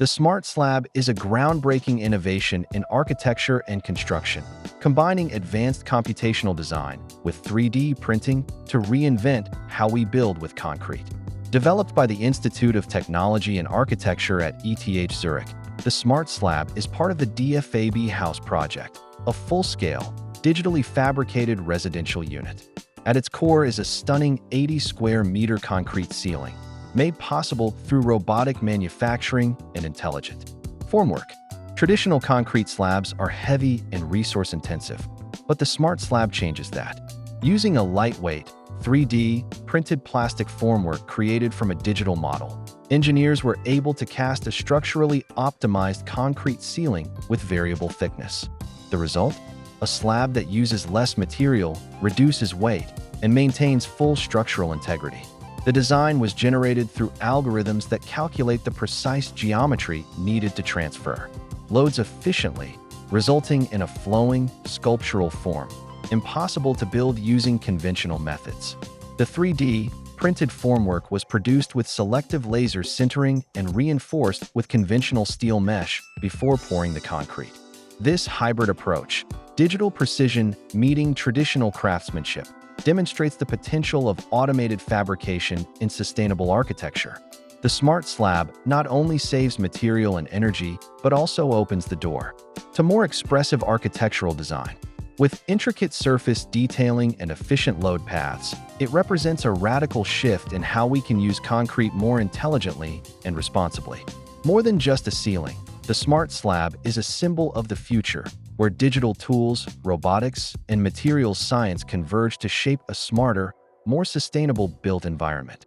The Smart Slab is a groundbreaking innovation in architecture and construction, combining advanced computational design with 3D printing to reinvent how we build with concrete. Developed by the Institute of Technology and Architecture at ETH Zurich, the Smart Slab is part of the DFAB House project, a full-scale, digitally fabricated residential unit. At its core is a stunning 80-square-meter concrete ceiling, made possible through robotic manufacturing and intelligent formwork. Traditional concrete slabs are heavy and resource-intensive, but the Smart Slab changes that. Using a lightweight, 3D printed plastic formwork created from a digital model, engineers were able to cast a structurally optimized concrete ceiling with variable thickness. The result? A slab that uses less material, reduces weight, and maintains full structural integrity. The design was generated through algorithms that calculate the precise geometry needed to transfer loads efficiently, resulting in a flowing, sculptural form, impossible to build using conventional methods. The 3D printed formwork was produced with selective laser sintering and reinforced with conventional steel mesh before pouring the concrete. This hybrid approach, digital precision meeting traditional craftsmanship, demonstrates the potential of automated fabrication in sustainable architecture. The Smart Slab not only saves material and energy, but also opens the door to more expressive architectural design. With intricate surface detailing and efficient load paths, it represents a radical shift in how we can use concrete more intelligently and responsibly. More than just a ceiling, the Smart Slab is a symbol of the future, where digital tools, robotics, and materials science converge to shape a smarter, more sustainable built environment.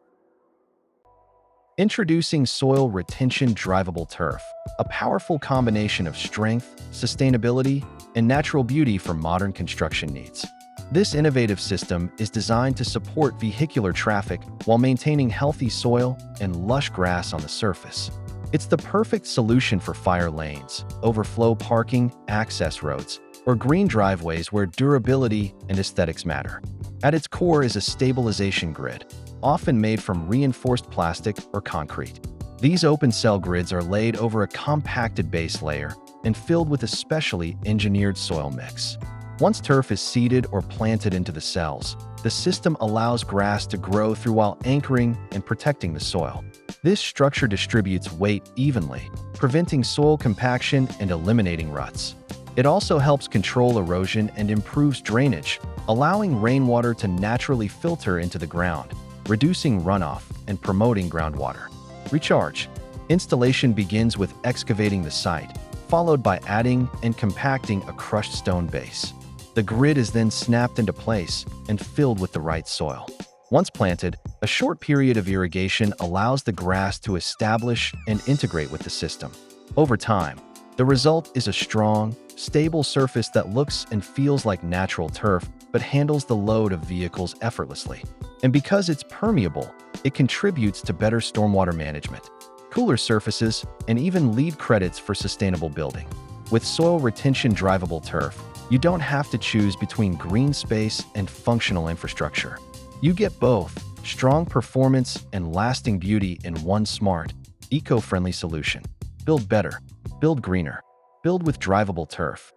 Introducing Soil Retention Drivable Turf, a powerful combination of strength, sustainability, and natural beauty for modern construction needs. This innovative system is designed to support vehicular traffic while maintaining healthy soil and lush grass on the surface. It's the perfect solution for fire lanes, overflow parking, access roads, or green driveways where durability and aesthetics matter. At its core is a stabilization grid, often made from reinforced plastic or concrete. These open-cell grids are laid over a compacted base layer and filled with a specially engineered soil mix. Once turf is seeded or planted into the cells, the system allows grass to grow through while anchoring and protecting the soil. This structure distributes weight evenly, preventing soil compaction and eliminating ruts. It also helps control erosion and improves drainage, allowing rainwater to naturally filter into the ground, reducing runoff and promoting groundwater recharge. Installation begins with excavating the site, followed by adding and compacting a crushed stone base. The grid is then snapped into place and filled with the right soil. Once planted, a short period of irrigation allows the grass to establish and integrate with the system. Over time, the result is a strong, stable surface that looks and feels like natural turf but handles the load of vehicles effortlessly. And because it's permeable, it contributes to better stormwater management, cooler surfaces, and even LEED credits for sustainable building. With Soil Retention Drivable Turf, you don't have to choose between green space and functional infrastructure. You get both, strong performance and lasting beauty in one smart, eco-friendly solution. Build better, build greener, build with drivable turf.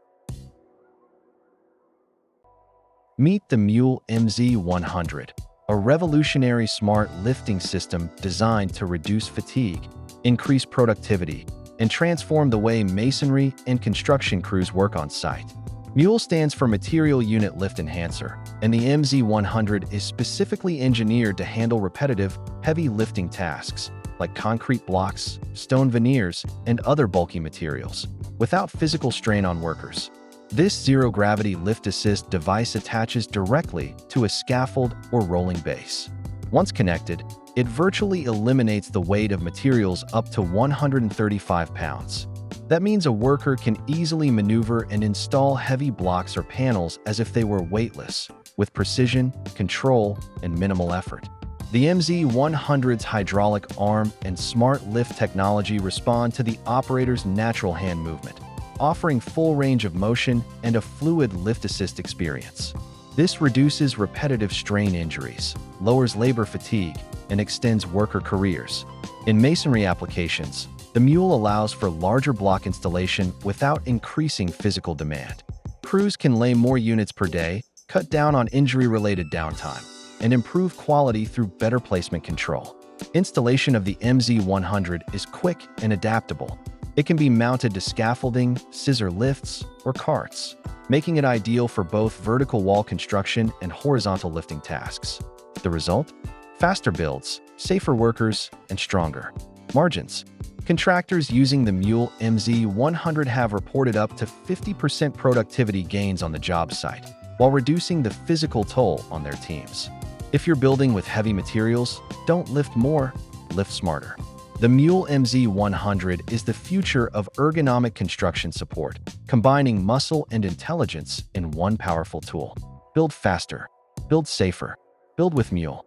Meet the MULE MZ100, a revolutionary smart lifting system designed to reduce fatigue, increase productivity, and transform the way masonry and construction crews work on site. MULE stands for Material Unit Lift Enhancer, and the MZ100 is specifically engineered to handle repetitive, heavy lifting tasks like concrete blocks, stone veneers, and other bulky materials, without physical strain on workers. This zero-gravity lift assist device attaches directly to a scaffold or rolling base. Once connected, it virtually eliminates the weight of materials up to 135 pounds. That means a worker can easily maneuver and install heavy blocks or panels as if they were weightless, with precision, control, and minimal effort. The MZ100's hydraulic arm and smart lift technology respond to the operator's natural hand movement, offering full range of motion and a fluid lift assist experience. This reduces repetitive strain injuries, lowers labor fatigue, and extends worker careers. In masonry applications, The MULE allows for larger block installation without increasing physical demand. Crews can lay more units per day, cut down on injury-related downtime, and improve quality through better placement control. Installation of the MZ100 is quick and adaptable. It can be mounted to scaffolding, scissor lifts, or carts, making it ideal for both vertical wall construction and horizontal lifting tasks. The result? Faster builds, safer workers, and stronger margins. Contractors using the MULE MZ100 have reported up to 50% productivity gains on the job site, while reducing the physical toll on their teams. If you're building with heavy materials, don't lift more, lift smarter. The MULE MZ100 is the future of ergonomic construction support, combining muscle and intelligence in one powerful tool. Build faster, build safer, build with MULE.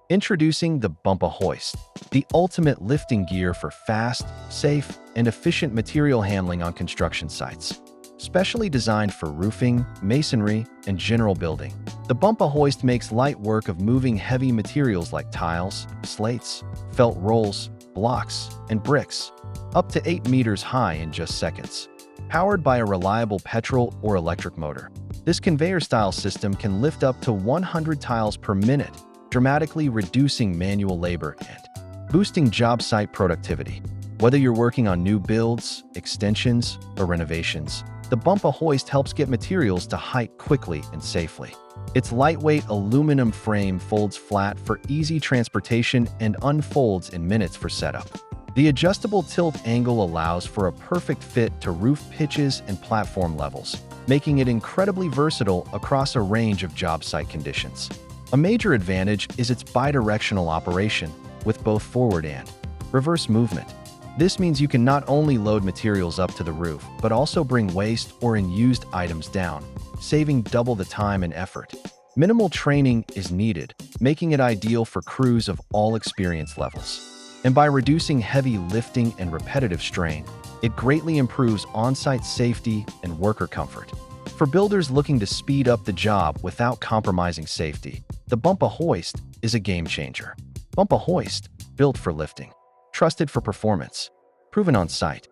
Introducing the Bumpa Hoist, the ultimate lifting gear for fast, safe, and efficient material handling on construction sites. Specially designed for roofing, masonry, and general building, the Bumpa Hoist makes light work of moving heavy materials like tiles, slates, felt rolls, blocks, and bricks, up to 8 meters high in just seconds. Powered by a reliable petrol or electric motor, this conveyor-style system can lift up to 100 tiles per minute, dramatically reducing manual labor and boosting job site productivity. Whether you're working on new builds, extensions, or renovations, the Bumpa Hoist helps get materials to height quickly and safely. Its lightweight aluminum frame folds flat for easy transportation and unfolds in minutes for setup. The adjustable tilt angle allows for a perfect fit to roof pitches and platform levels, making it incredibly versatile across a range of job site conditions. A major advantage is its bidirectional operation, with both forward and reverse movement. This means you can not only load materials up to the roof, but also bring waste or unused items down, saving double the time and effort. Minimal training is needed, making it ideal for crews of all experience levels. And by reducing heavy lifting and repetitive strain, it greatly improves on-site safety and worker comfort. For builders looking to speed up the job without compromising safety, the Bumpa Hoist is a game changer. Bumpa Hoist, built for lifting, trusted for performance, proven on site.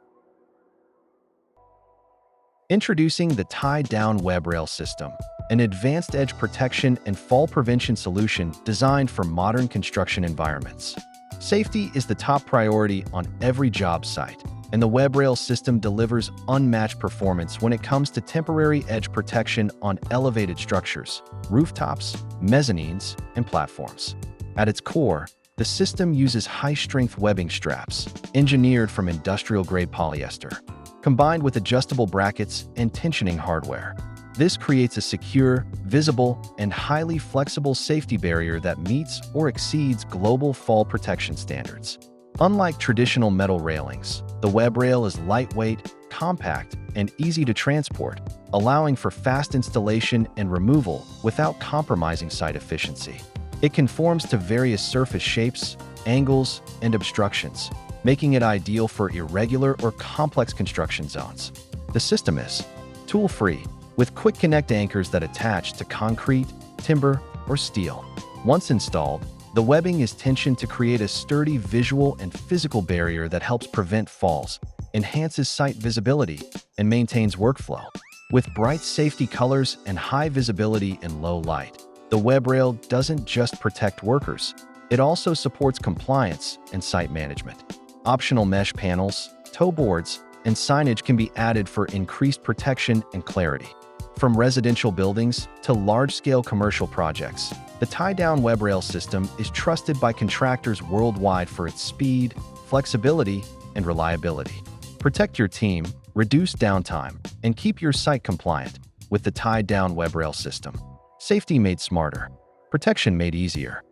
Introducing the tie-down Webrail system, an advanced edge protection and fall prevention solution designed for modern construction environments. Safety is the top priority on every job site, and the Webrail system delivers unmatched performance when it comes to temporary edge protection on elevated structures, rooftops, mezzanines, and platforms. At its core, the system uses high-strength webbing straps, engineered from industrial-grade polyester, combined with adjustable brackets and tensioning hardware. This creates a secure, visible, and highly flexible safety barrier that meets or exceeds global fall protection standards. Unlike traditional metal railings, the Webrail is lightweight, compact, and easy to transport, allowing for fast installation and removal without compromising site efficiency. It conforms to various surface shapes, angles, and obstructions, making it ideal for irregular or complex construction zones. The system is tool-free, with quick connect anchors that attach to concrete, timber, or steel. Once installed, the webbing is tensioned to create a sturdy visual and physical barrier that helps prevent falls, enhances site visibility, and maintains workflow. With bright safety colors and high visibility in low light, the Webrail doesn't just protect workers, it also supports compliance and site management. Optional mesh panels, toe boards, and signage can be added for increased protection and clarity. From residential buildings to large-scale commercial projects, the tie-down Webrail system is trusted by contractors worldwide for its speed, flexibility, and reliability. Protect your team, reduce downtime, and keep your site compliant with the tie-down Webrail system. Safety made smarter, protection made easier.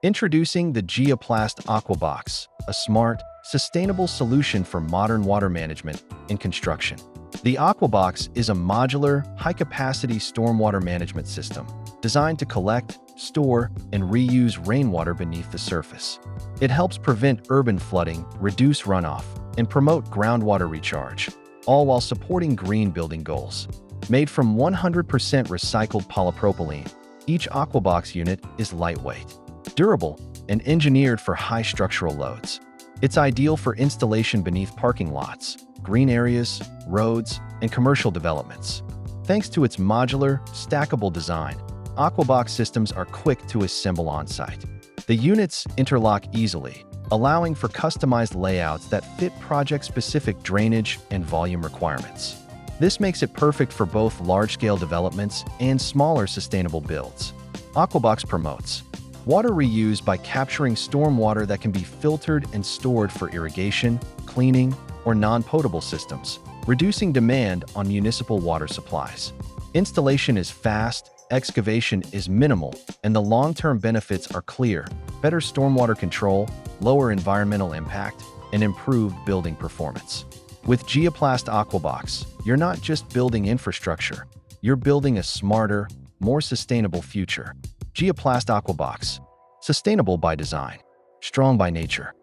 Introducing the Geoplast Aquabox, a smart, sustainable solution for modern water management and construction. The Aquabox is a modular, high-capacity stormwater management system designed to collect, store, and reuse rainwater beneath the surface. It helps prevent urban flooding, reduce runoff, and promote groundwater recharge, all while supporting green building goals. Made from 100% recycled polypropylene, each Aquabox unit is lightweight, durable, and engineered for high structural loads. It's ideal for installation beneath parking lots, green areas, roads, and commercial developments. Thanks to its modular, stackable design, Aquabox systems are quick to assemble on-site. The units interlock easily, allowing for customized layouts that fit project-specific drainage and volume requirements. This makes it perfect for both large-scale developments and smaller sustainable builds. Aquabox promotes water reuse by capturing stormwater that can be filtered and stored for irrigation, cleaning, or non-potable systems, reducing demand on municipal water supplies. Installation is fast, excavation is minimal, and the long-term benefits are clear: better stormwater control, lower environmental impact, and improved building performance. With Geoplast Aquabox, you're not just building infrastructure, you're building a smarter, more sustainable future. Geoplast Aquabox. Sustainable by design, strong by nature.